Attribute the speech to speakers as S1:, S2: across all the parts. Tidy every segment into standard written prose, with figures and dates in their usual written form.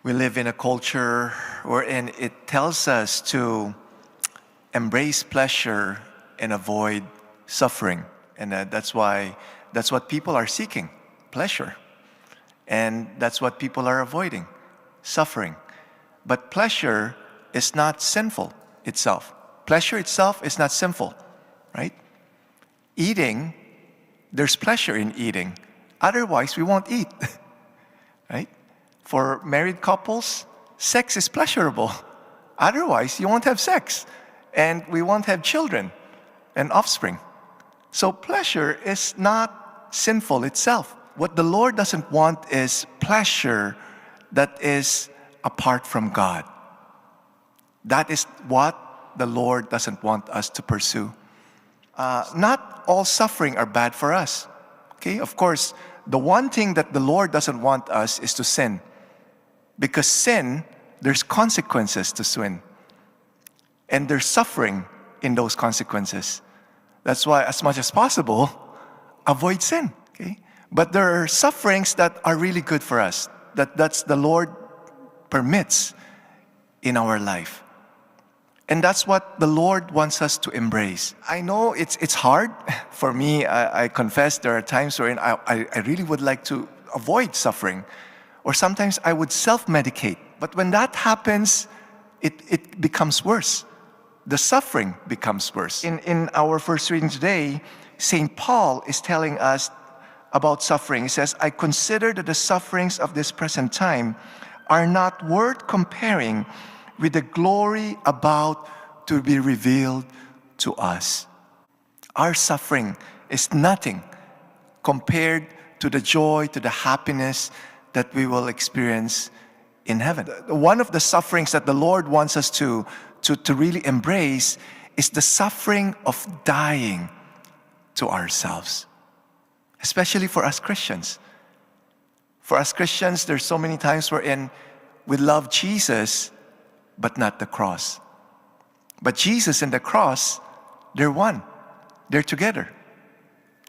S1: We live in a culture wherein it tells us to embrace pleasure and avoid suffering. And that's what people are seeking, pleasure. And that's what people are avoiding, suffering. But pleasure is not sinful itself. Pleasure itself is not sinful, right? Eating, there's pleasure in eating. Otherwise, we won't eat, right? For married couples, sex is pleasurable. Otherwise, you won't have sex. And we won't have children and offspring. So pleasure is not sinful itself. What the Lord doesn't want is pleasure that is apart from God. That is what the Lord doesn't want us to pursue. Not all suffering are bad for us. Okay, of course, the one thing that the Lord doesn't want us is to sin. Because sin, there's consequences to sin. And there's suffering in those consequences. That's why, as much as possible, avoid sin. Okay? But there are sufferings that are really good for us. That's the Lord permits in our life. And that's what the Lord wants us to embrace. I know it's hard. For me, I confess there are times wherein I really would like to avoid suffering. Or sometimes I would self-medicate. But when that happens, it becomes worse. The suffering becomes worse. In our first reading today, St. Paul is telling us about suffering. He says, I consider that the sufferings of this present time are not worth comparing with the glory about to be revealed to us. Our suffering is nothing compared to the joy, to the happiness that we will experience in heaven. One of the sufferings that the Lord wants us to really embrace is the suffering of dying to ourselves. Especially for us Christians. For us Christians, there's so many times wherein we love Jesus, but not the cross. But Jesus and the cross, they're one. They're together.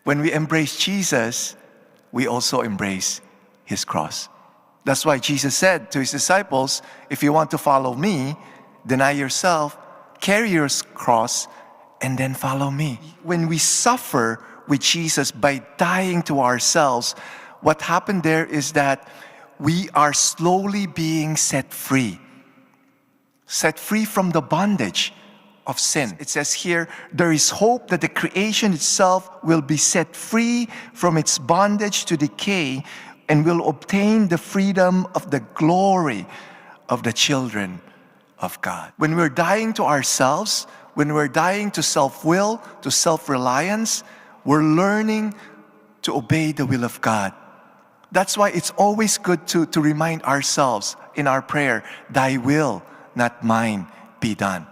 S1: When we embrace Jesus, we also embrace His cross. That's why Jesus said to His disciples, if you want to follow me, deny yourself, carry your cross, and then follow me. When we suffer with Jesus by dying to ourselves, what happened there is that we are slowly being set free from the bondage of sin. It says here, there is hope that the creation itself will be set free from its bondage to decay and will obtain the freedom of the glory of the children of God. When we're dying to ourselves, when we're dying to self-will, to self-reliance, we're learning to obey the will of God. That's why it's always good to remind ourselves in our prayer, Thy will, not mine, be done.